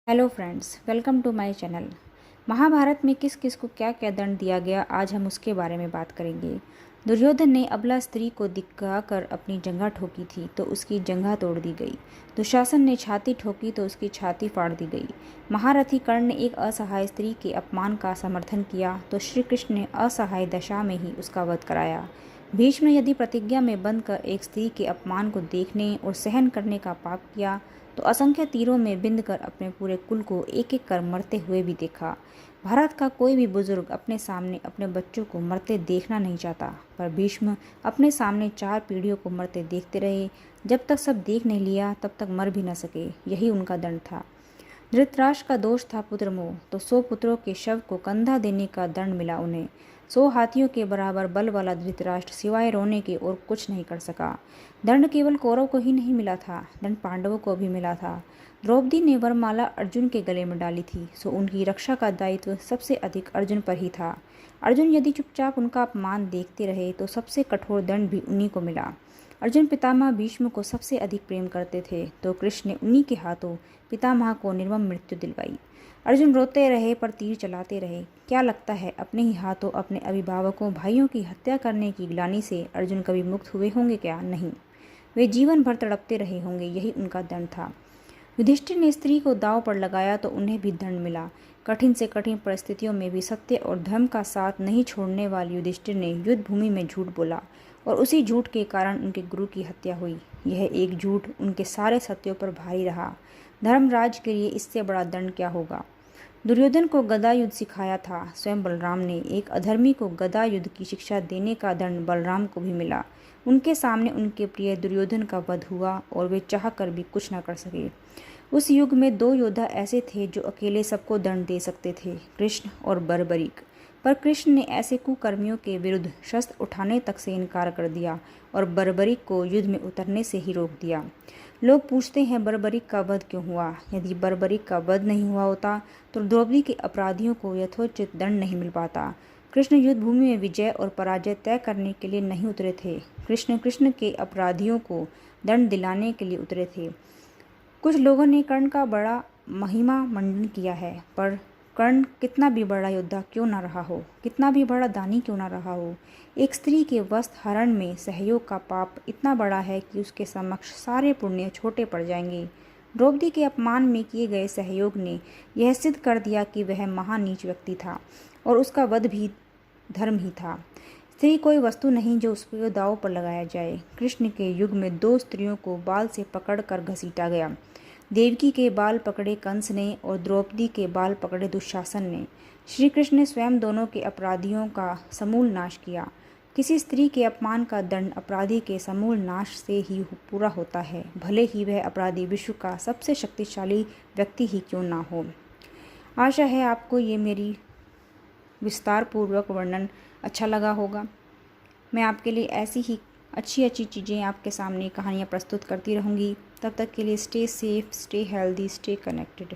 Hello friends, welcome to my channel. Mahabharat में किस किस को क्या क्या दंड दिया गया, आज हम उसके बारे में बात करेंगे। दुर्योधन ने अबला स्त्री को दिखाकर अपनी जंघा ठोकी थी तो उसकी जंघा तोड़ दी गई। दुशासन ने छाती ठोकी तो उसकी छाती फाड़ दी गई। महारथी कर्ण ने एक असहाय स्त्री के अपमान का समर्थन किया तो श्री कृष्ण ने असहाय दशा में ही उसका वध कराया। भीष्म ने यदि प्रतिज्ञा में बंधकर एक स्त्री के अपमान को देखने और सहन करने का पाप किया तो असंख्य तीरों में बिंद कर अपने पूरे कुल को एक एक कर मरते हुए भी देखा। भारत का कोई भी बुजुर्ग अपने सामने अपने बच्चों को मरते देखना नहीं चाहता, पर भीष्म अपने सामने 4 पीढ़ियों को मरते देखते रहे। जब तक सब देख नहीं लिया तब तक मर भी न सके, यही उनका दंड था। धृतराष्ट्र का दोष था पुत्र मोह, तो 100 पुत्रों के शव को कंधा देने का दंड मिला उन्हें। 100 हाथियों के बराबर बल वाला धृतराष्ट्र सिवाय रोने के और कुछ नहीं कर सका। दंड केवल कौरव को ही नहीं मिला था, दंड पांडवों को भी मिला था। द्रौपदी ने वरमाला अर्जुन के गले में डाली थी, सो उनकी रक्षा का दायित्व सबसे अधिक अर्जुन पर ही था। अर्जुन यदि चुपचाप उनका अपमान देखते रहे तो सबसे कठोर दंड भी उन्हीं को मिला। अर्जुन पितामह भीष्म को सबसे अधिक प्रेम करते थे, तो कृष्ण ने उन्हीं के हाथों पितामह को निर्मम मृत्यु दिलवाई। अर्जुन रोते रहे पर तीर चलाते रहे। क्या लगता है अपने ही हाथों अपने अभिभावकों भाइयों की हत्या करने की ग्लानि से अर्जुन कभी मुक्त हुए होंगे क्या? नहीं, वे जीवन भर तड़पते रहे होंगे, यही उनका दंड था। युधिष्ठिर ने स्त्री को दांव पर लगाया तो उन्हें भी दंड मिला। कठिन से कठिन परिस्थितियों में भी सत्य और धर्म का साथ नहीं छोड़ने वाले युधिष्ठिर ने युद्ध भूमि में झूठ बोला और उसी झूठ के कारण उनके गुरु की हत्या हुई। यह एक झूठ उनके सारे सत्यों पर भारी रहा। धर्मराज के लिए इससे बड़ा दंड क्या होगा। दुर्योधन को गदा युद्ध सिखाया था स्वयं बलराम ने। एक अधर्मी को गदा युद्ध की शिक्षा देने का दंड बलराम को भी मिला। उनके सामने उनके प्रिय दुर्योधन का वध हुआ और वे चाह कर भी कुछ न कर सके। उस युग में 2 योद्धा ऐसे थे जो अकेले सबको दंड दे सकते थे, कृष्ण और बर्बरीक। पर कृष्ण ने ऐसे कुकर्मियों के विरुद्ध शस्त्र उठाने तक से इनकार कर दिया और बर्बरीक को युद्ध में उतरने से ही रोक दिया। लोग पूछते हैं बर्बरीक का वध क्यों हुआ। यदि बर्बरीक का वध नहीं हुआ होता तो द्रौपदी के अपराधियों को यथोचित दंड नहीं मिल पाता। कृष्ण युद्ध भूमि में विजय और पराजय तय करने के लिए नहीं उतरे थे, कृष्ण के अपराधियों को दंड दिलाने के लिए उतरे थे। कुछ लोगों ने कर्ण का बड़ा महिमा मंडन किया है, पर कर्ण कितना भी बड़ा योद्धा क्यों ना रहा हो, कितना भी बड़ा दानी क्यों ना रहा हो, एक स्त्री के वस्त्र हरण में सहयोग का पाप इतना बड़ा है कि उसके समक्ष सारे पुण्य छोटे पड़ जाएंगे। द्रौपदी के अपमान में किए गए सहयोग ने यह सिद्ध कर दिया कि वह महानीच व्यक्ति था और उसका वध भी धर्म ही था। स्त्री कोई वस्तु नहीं जो उसके दांव पर लगाया जाए। कृष्ण के युग में 2 स्त्रियों को बाल से पकड़कर घसीटा गया। देवकी के बाल पकड़े कंस ने और द्रौपदी के बाल पकड़े दुशासन ने। श्री कृष्ण ने स्वयं दोनों के अपराधियों का समूल नाश किया। किसी स्त्री के अपमान का दंड अपराधी के समूल नाश से ही पूरा होता है, भले ही वह अपराधी विश्व का सबसे शक्तिशाली व्यक्ति ही क्यों ना हो। आशा है आपको ये मेरी विस्तार पूर्वक वर्णन अच्छा लगा होगा। मैं आपके लिए ऐसी ही अच्छी चीज़ें आपके सामने कहानियाँ प्रस्तुत करती रहूँगी। तब तक के लिए stay safe, stay healthy, stay connected.